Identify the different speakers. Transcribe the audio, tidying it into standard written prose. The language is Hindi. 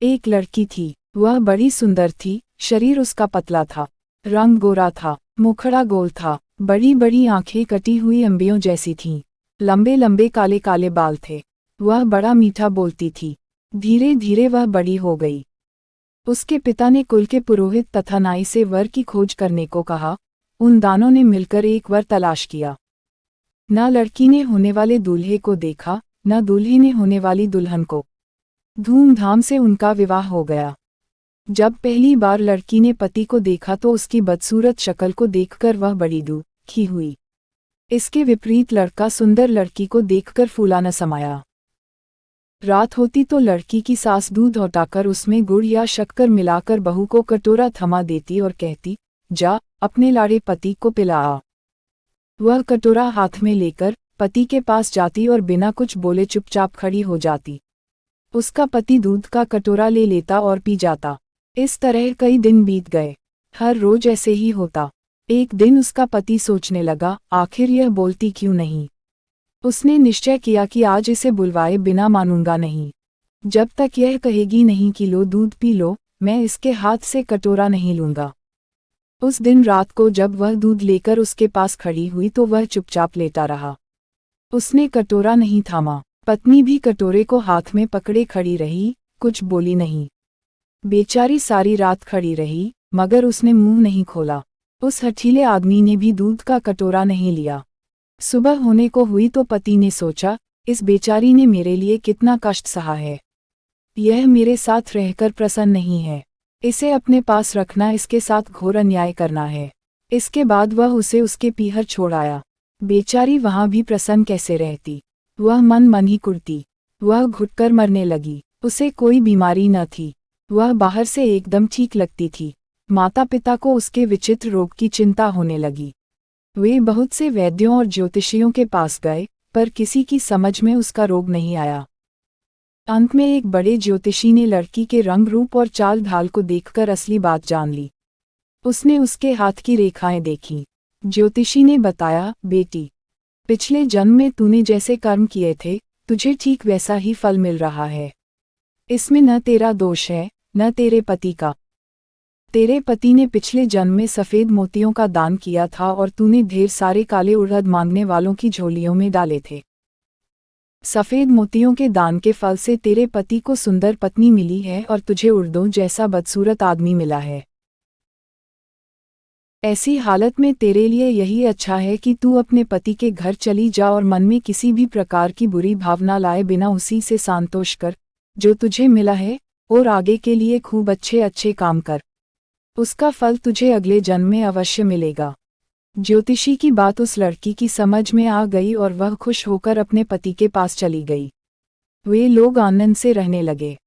Speaker 1: एक लड़की थी। वह बड़ी सुंदर थी। शरीर उसका पतला था, रंग गोरा था, मुखड़ा गोल था, बड़ी बड़ी आंखें कटी हुई अंबियों जैसी थीं, लंबे लंबे काले काले बाल थे। वह बड़ा मीठा बोलती थी। धीरे धीरे वह बड़ी हो गई। उसके पिता ने कुल के पुरोहित तथा नाई से वर की खोज करने को कहा। उन दानों ने मिलकर एक वर तलाश किया। न लड़की ने होने वाले दूल्हे को देखा, न दूल्हे ने होने वाली दुल्हन को। धूमधाम से उनका विवाह हो गया। जब पहली बार लड़की ने पति को देखा तो उसकी बदसूरत शक्ल को देखकर वह बड़ी दुखी हुई। इसके विपरीत लड़का सुंदर लड़की को देखकर फूला न समाया। रात होती तो लड़की की सास दूध हटाकर उसमें गुड़ या शक्कर मिलाकर बहू को कटोरा थमा देती और कहती, जा अपने लाड़े पति को पिला आ। वह कटोरा हाथ में लेकर पति के पास जाती और बिना कुछ बोले चुपचाप खड़ी हो जाती। उसका पति दूध का कटोरा ले लेता और पी जाता। इस तरह कई दिन बीत गए। हर रोज ऐसे ही होता। एक दिन उसका पति सोचने लगा, आखिर यह बोलती क्यों नहीं। उसने निश्चय किया कि आज इसे बुलवाए बिना मानूंगा नहीं। जब तक यह कहेगी नहीं कि लो दूध पी लो, मैं इसके हाथ से कटोरा नहीं लूंगा। उस दिन रात को जब वह दूध लेकर उसके पास खड़ी हुई तो वह चुपचाप लेटा रहा। उसने कटोरा नहीं थामा। पत्नी भी कटोरे को हाथ में पकड़े खड़ी रही, कुछ बोली नहीं। बेचारी सारी रात खड़ी रही, मगर उसने मुंह नहीं खोला। उस हठीले आदमी ने भी दूध का कटोरा नहीं लिया। सुबह होने को हुई तो पति ने सोचा, इस बेचारी ने मेरे लिए कितना कष्ट सहा है। यह मेरे साथ रहकर प्रसन्न नहीं है। इसे अपने पास रखना इसके साथ घोर अन्याय करना है। इसके बाद वह उसे उसके पीहर छोड़ आया। बेचारी वहां भी प्रसन्न कैसे रहती। वह मन मन ही कुढ़ती। वह घुटकर मरने लगी। उसे कोई बीमारी न थी। वह बाहर से एकदम ठीक लगती थी। माता पिता को उसके विचित्र रोग की चिंता होने लगी। वे बहुत से वैद्यों और ज्योतिषियों के पास गए, पर किसी की समझ में उसका रोग नहीं आया। अंत में एक बड़े ज्योतिषी ने लड़की के रंग रूप और चाल ढाल को देखकर असली बात जान ली। उसने उसके हाथ की रेखाएं देखीं। ज्योतिषी ने बताया, बेटी, पिछले जन्म में तूने जैसे कर्म किए थे, तुझे ठीक वैसा ही फल मिल रहा है। इसमें न तेरा दोष है, न तेरे पति का। तेरे पति ने पिछले जन्म में सफ़ेद मोतियों का दान किया था और तूने ढेर सारे काले उड़द मांगने वालों की झोलियों में डाले थे। सफ़ेद मोतियों के दान के फल से तेरे पति को सुंदर पत्नी मिली है और तुझे उड़दों जैसा बदसूरत आदमी मिला है। ऐसी हालत में तेरे लिए यही अच्छा है कि तू अपने पति के घर चली जा और मन में किसी भी प्रकार की बुरी भावना लाए बिना उसी से संतोष कर जो तुझे मिला है, और आगे के लिए खूब अच्छे अच्छे काम कर। उसका फल तुझे अगले जन्म में अवश्य मिलेगा। ज्योतिषी की बात उस लड़की की समझ में आ गई और वह खुश होकर अपने पति के पास चली गई। वे लोग आनंद से रहने लगे।